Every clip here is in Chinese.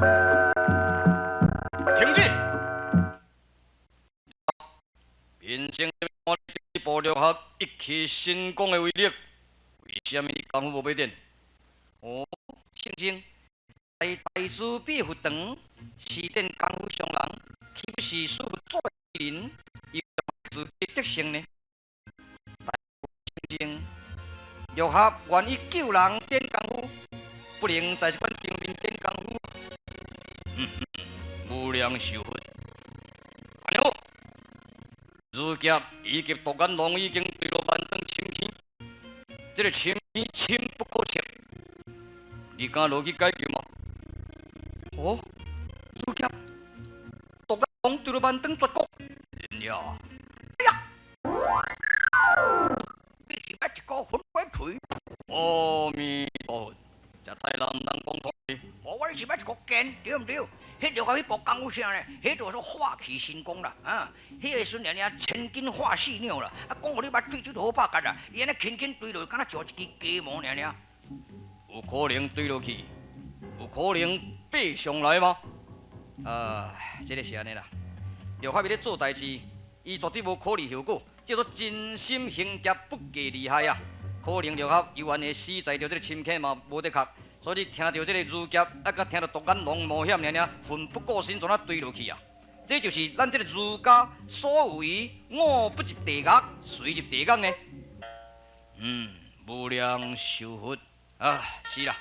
停止！民警我第部落合一起成功的威力，为什么你功夫无买点？哦，先生，在大师必不长，是殿功夫上人，岂不是师傅做人，又自己得胜呢？先生，玉合愿意救人练功夫，不能在这款平民练功夫。无良受罰。安尼好，如今以及毒眼龙已經對落萬丈深坑，這個深坑深不可測，你敢落去解決嗎？哦，如今毒眼龍對落萬丈絕國，人呀！哎呀！你是乜一個混鬼腿？阿彌陀佛，這太人唔能講錯的。我是乜一個奸，對唔對？迄就迄部功夫啥呢？迄就是化气神功啦，啊！迄个孙娘娘千金化细鸟啦，啊！讲互你捌喙嘴好拍干啦，伊安尼轻轻对落，敢若就一支鸡毛娘娘。有可能对落去，有可能爬上来吗？这个是安尼啦。廖法明咧做代志，伊绝对无考虑后果，叫做真心行劫，不计利害啊！可能廖法有缘会死在着这个深坑嘛，无得确。所以听到这个儒家，啊，甲听到独眼龙冒险，奋不顾身，怎啊追落去啊？这就是咱这个儒家所谓“我不入地狱，谁入地狱呢？”无量寿佛啊，是啦。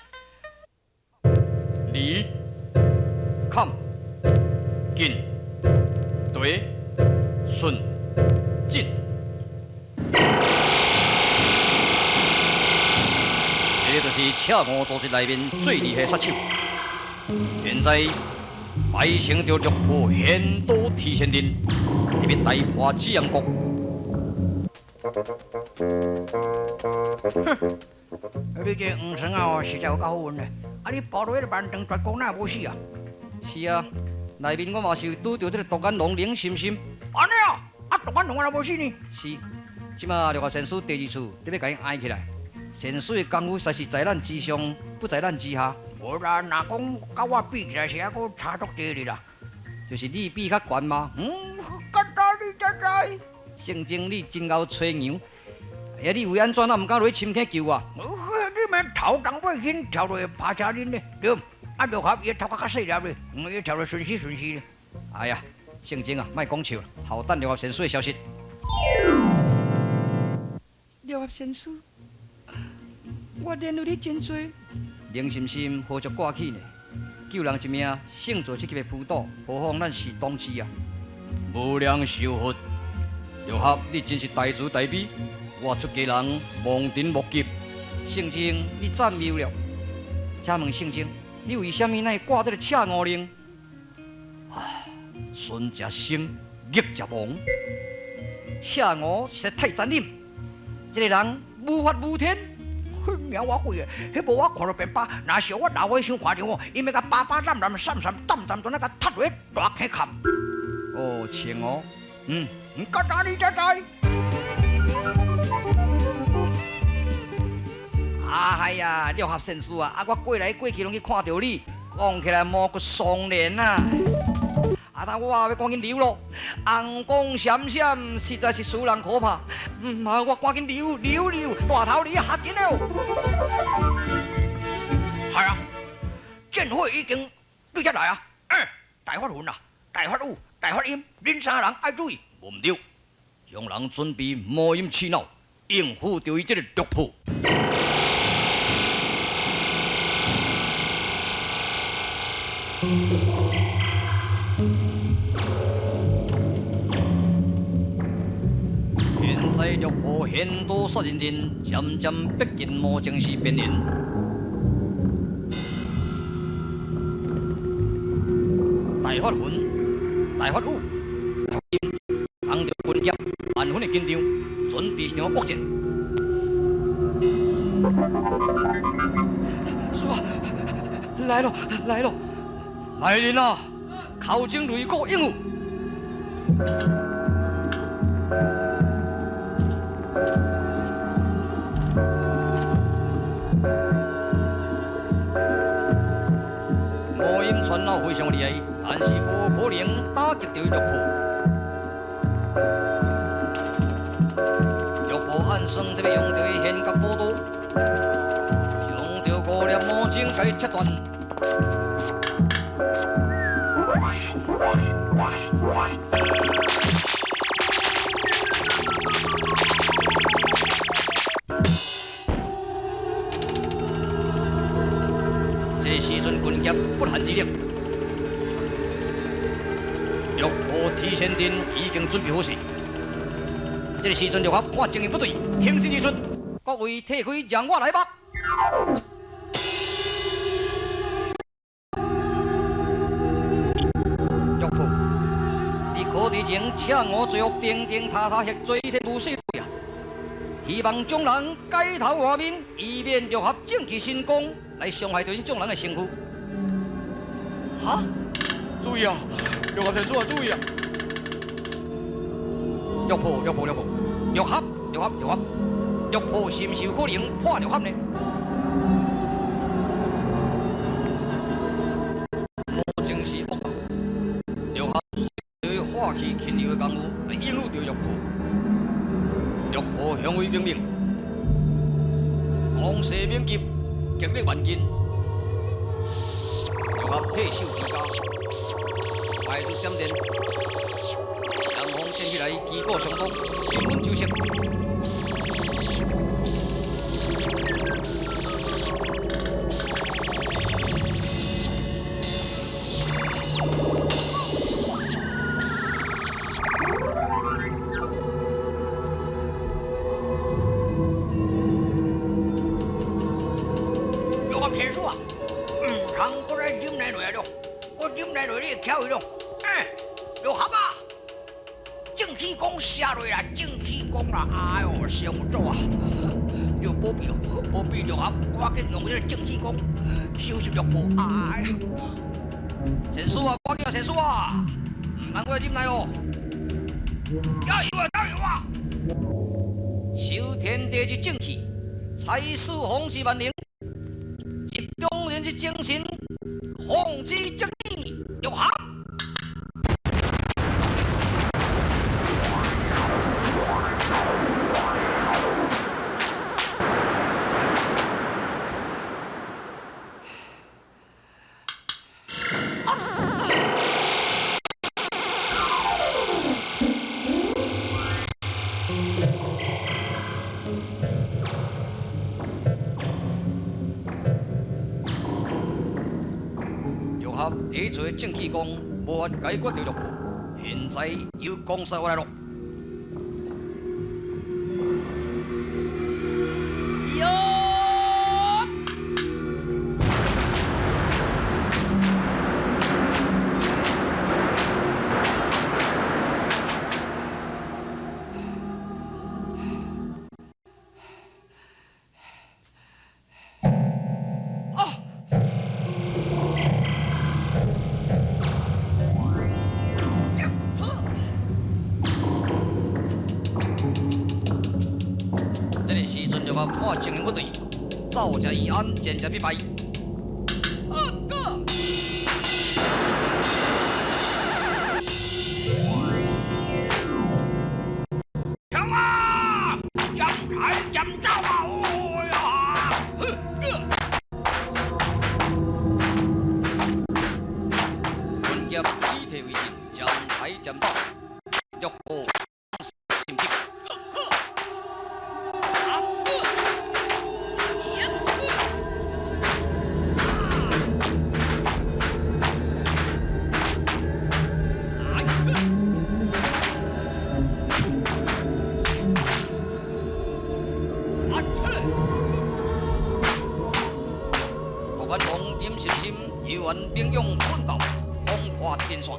李、坎、进、对、顺、进。这就是赤乌组织内面最厉害杀手。现在百姓就落破很多提前令，特别大破紫阳国。你这黄生啊，实在有够好运的。啊，你跑到迄个万丈绝国哪无死啊？是啊，内面我嘛是有拄到这个独眼龙灵心心。安尼啊？啊，独眼龙哪无死呢？是，即马六合神师第二次，得要甲伊挨起来。神水的功夫实是在咱之上，不在咱之下。无啦，若讲甲我比起来，是还阁差足多哩啦。就是你比较悬吗？敢打你才知。圣经你真够吹牛，哎，你为安怎啊唔敢落去深坑救我？你们头当尾紧跳落去爬车恁呢？对，啊，就合伊头壳较细粒咧，伊跳落顺时顺时咧。哎呀，圣经啊，莫讲笑了，好等六合神水的消息。六合神水。我练有你真多，灵心心何足挂起呢？救人一命，胜造7级的辅导，何况咱是同志啊！无量寿佛，玉合你真是大慈大悲，我出家人望尘莫及。圣经你赞妙了，请问圣经，你为什么会挂这个赤乌令？啊，顺则生，逆则亡。赤乌实在太残忍，这个人无法无天。命我鬼诶！迄无我看到便巴，若是我老伙想看着我，伊要甲巴巴烂烂、散散、淡淡，怎啊甲踢落大坑坎？哦，青哦，敢打你才知。哎呀，六合神师啊！我过来过去拢去看到你，讲起来毛骨悚然啊！但我要赶紧溜咯，红光闪闪，实在是使人可怕。我赶紧溜，大头你吓紧了。系啊，剑会已经对出来啊！大法魂啊，大法武，大法音，恁三人爱注意，无唔对，将人准备魔音气闹，应付着伊这个毒妇。现在六部很多杀人人渐渐逼近魔正式边缘。大法魂、大法武，扛着棍剑，万分的紧张，准备上恶战。师傅，来了，来人啊！口中擂鼓应付。魔音传了非常厉害，但是无可能打击到玉破。玉破按算特别用到的显角波刀，将着五粒魔晶给切断。这时阵棍剑不寒之力，玉破提前阵已经准备好势。这时阵就合看情形不对，挺身而出，各位退开，让我来吧。玉破，你可伫前请我最后定定踏踏迄最天无水对啊！希望众人改头换面，以免六合正气神功来伤害到恁众人的身躯。哈！注意啊！六合神术啊！注意啊！玉破，六合，玉破是毋是有可能破六合呢？魔晶是恶道，六合对化气禽流的功夫来应付着玉破。玉破向为命令，光射冥劫，极力万金。六合退手回家，派出闪电，双方建起来旗鼓相当，平稳就胜。六合神术啊！通过来忍耐落了，我忍耐落你会巧去咯。六合啊！正气功下落啦，正气功啦！哎呦，上早啊！你保庇咯，保庇六合，赶紧用这个正气功收拾玉破。哎，神术啊，赶紧啊，神术啊！唔通过来忍耐咯！加油啊，加油啊！修天地之正气，财势宏之万灵。集中人之精神，奉之正义，六合。第一锤正气功无法解决着玉破，现在由江山我来咯。这个时阵就看情形不对，造假易安，见假必败。强啊！将台将招啊！哦呀！棍剑以体为证，将台将爆，玉破心急。各员王点信心，有缘兵勇奋斗，攻破天线。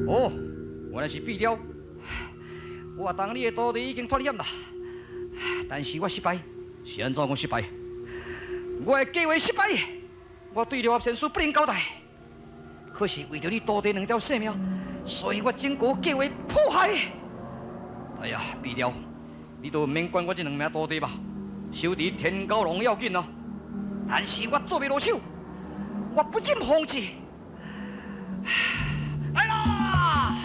哦，原来是壁雕。我当你的徒弟已经脱险啦，但是我失败，是安怎我失败？我的计划失败，我对六合神术不能交代。可是为着你徒弟2条性命，所以我整个计划破坏。哎呀，毕了，你都唔免管我这2名徒弟吧，守伫天高龙要紧啊。但是我做袂落手，我不禁放弃。来啦！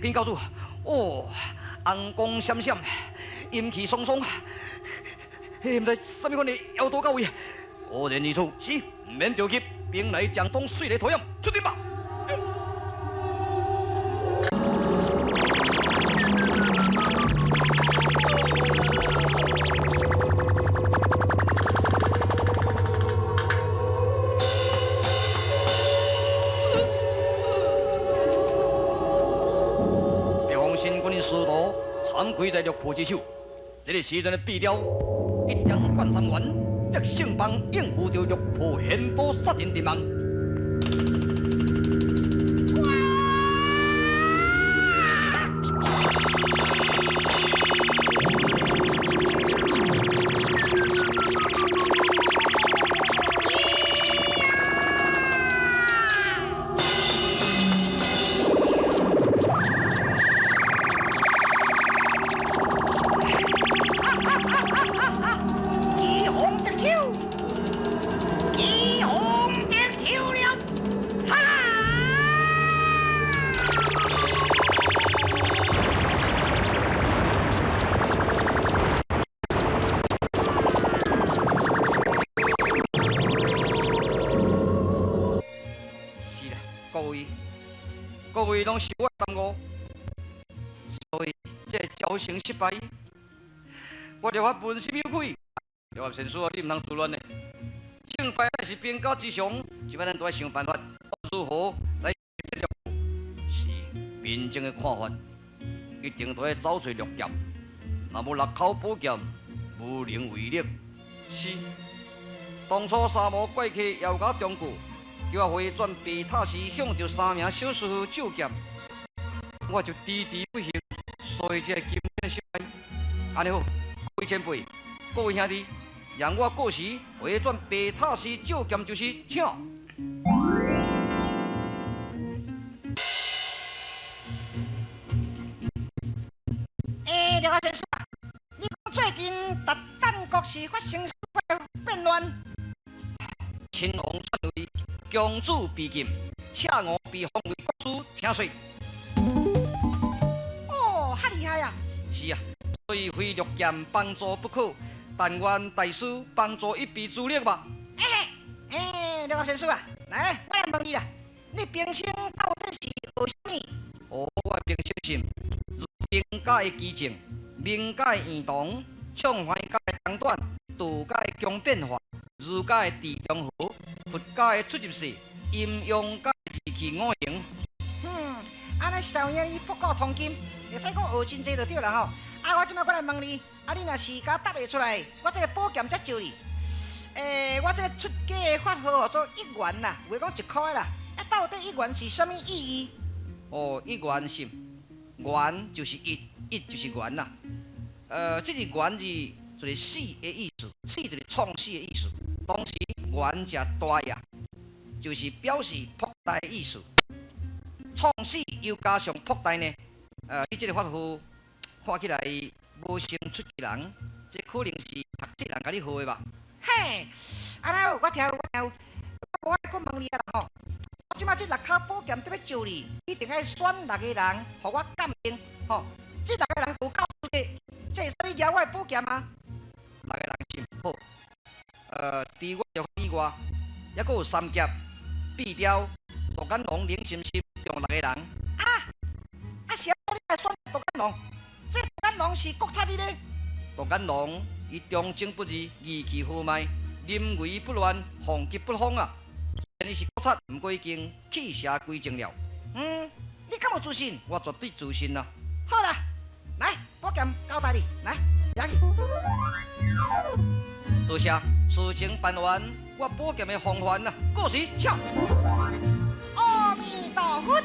禀教主，哦，红光闪闪，阴气爽爽，唔知什么款的妖刀到位。果然如此，是唔免着急，兵来将挡，水来土掩，出阵吧！新军的师徒参跪在玉破之手，这个时阵的必雕一将冠三元，得胜帮应付着玉破很多杀人之梦。各位拢是我耽误，所以这侥幸失败，我着发问心有愧。刘合先生，你唔通自乱呢？胜败乃是兵家之常，即摆咱都要想办法，如何来这个是民众的看法，一定都要找出绿剑。若无六口宝剑，无能为力。是，当初沙漠怪客要我中过。叫我回转白塔时，向着3名小师傅救剑，我就迟迟不行，所以才今天失败。安尼好，各位前辈、各位兄弟，让我过时回转白塔时救剑就是，请。廖先生，你讲最近达旦国是发生什么变乱？秦王篡位。公主被禁，恰我被封为国师，听说。哦，哈厉害啊！是啊，所以非绿剑帮助不可，但愿大师帮助一臂之力吧。廖先生啊，来，我来问你啦，你平生到底是学什么？哦，我平生心，如兵家的基情，民家的言堂，唱怀家的长短，道家的强变化，儒家的地中和。佛家的出入世，阴阳家的提气五行。安尼是头影你不够通金，会使讲学真济就对了吼。我即摆过来问你，你若是甲答袂出来，我这个宝剑才收你。我这个出家的法号叫做一元啦，话讲1块啦。到底一元是什么意义？哦，一元心，元就是一，一就是元啦。这个元字就是死的意思，死就是创死的意思。同时，元者大也，就是表示破大的意思。创始又加上破大呢？你这个法号看起来无像出家人，这可能是读书人甲你学的吧？嘿，我听有，我再问你啊啦吼，我即摆这6口宝剑都要招你，一定要选6个人，互我鉴定吼。这6个人有够资格，这会使你摇我的宝剑吗？6个人是好。除我着以外，还佫有三杰、毕雕、杜干龙、林心心，共6个人。是你来选杜干龙？这杜干龙是国贼哩咧？杜干龙伊忠贞不二，义气豪迈，临危不乱，防急不慌啊！虽然是国贼，不过已经弃邪归正了。你敢有自信？我绝对自信啊！好啦，来，宝剑交代你，来，拿去。多谢，事情办完，我宝剑的防范啊，过时，笑。阿弥陀佛。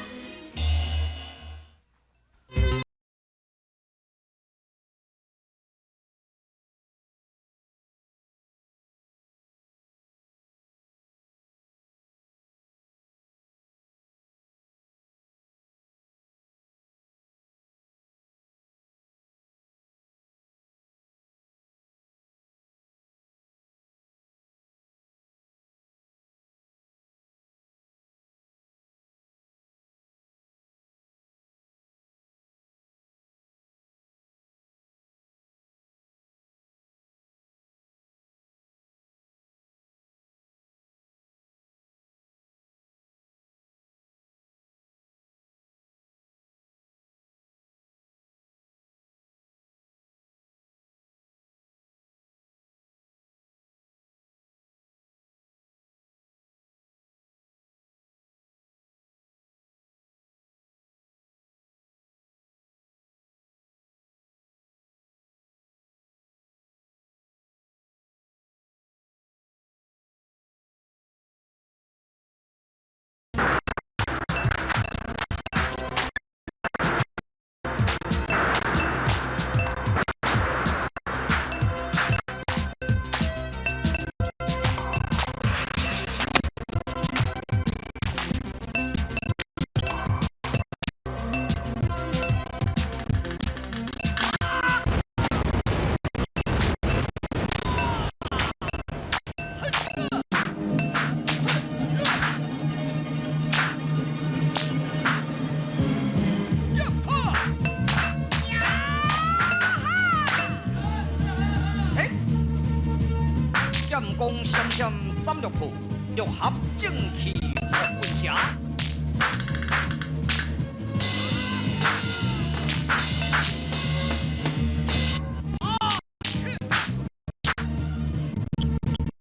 险斩六破，六合正气护棍侠。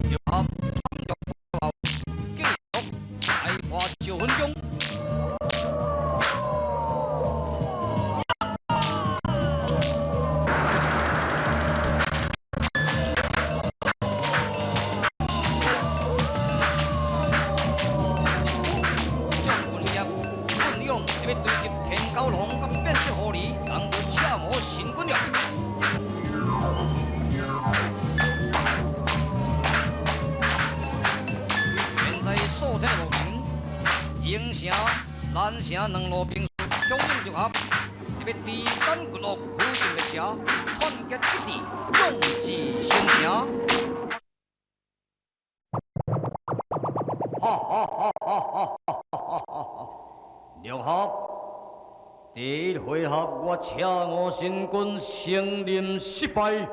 六合斩六破，继续来花9分钟。营城、南城两路兵强硬融合，特别地单骨落附近列车团结一致，勇志成城。六合，第一回合我赤我新军胜任失败。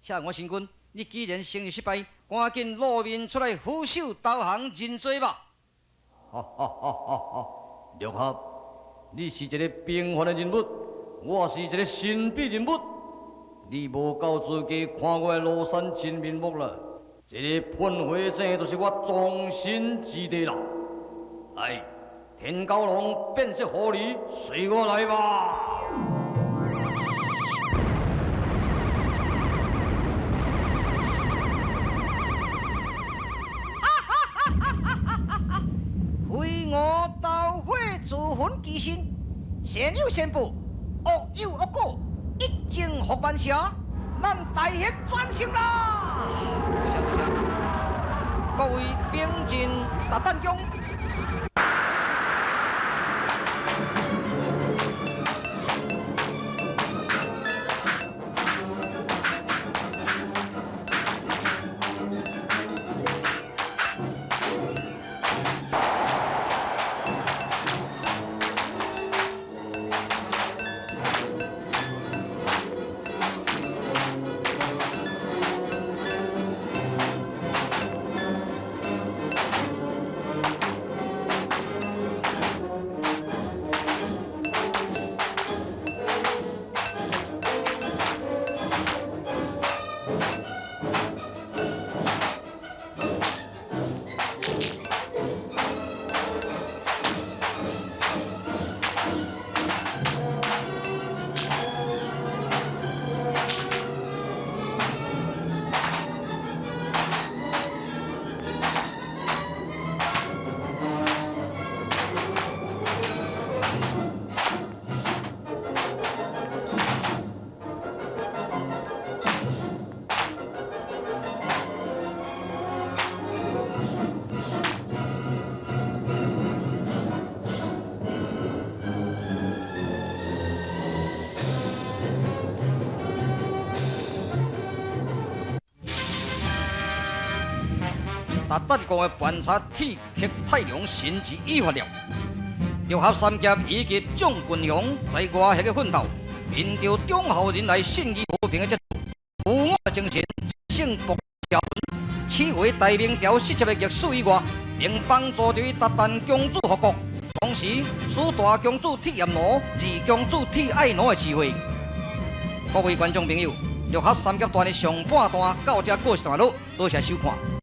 赤我新军，你既然胜任失败，赶紧露面出来俯首投降认罪吧！六合，你是一个平凡的人物，我是一个神秘人物，你无够资格看我的庐山真面目啦！这个喷火井就是我终身之地啦！来，天高龙变色狐狸，随我来吧！为我斗火自焚其身，善有善报，恶有恶果，一正复万邪，咱大业转胜啦！多谢多谢，各位兵进达旦宫。达旦宫的盘查铁血太良神志已发了，六合三杰以及众军雄在外乡的奋斗，面对忠孝人来信义和平的节度，有我精神胜博交文，此为大明朝失窃的历史以外，并帮助着达旦公主复国，同时使大公主铁炎奴、二公主铁爱奴的智慧。各位观众朋友，六合三杰段的上半段到这告一段落，多谢收看。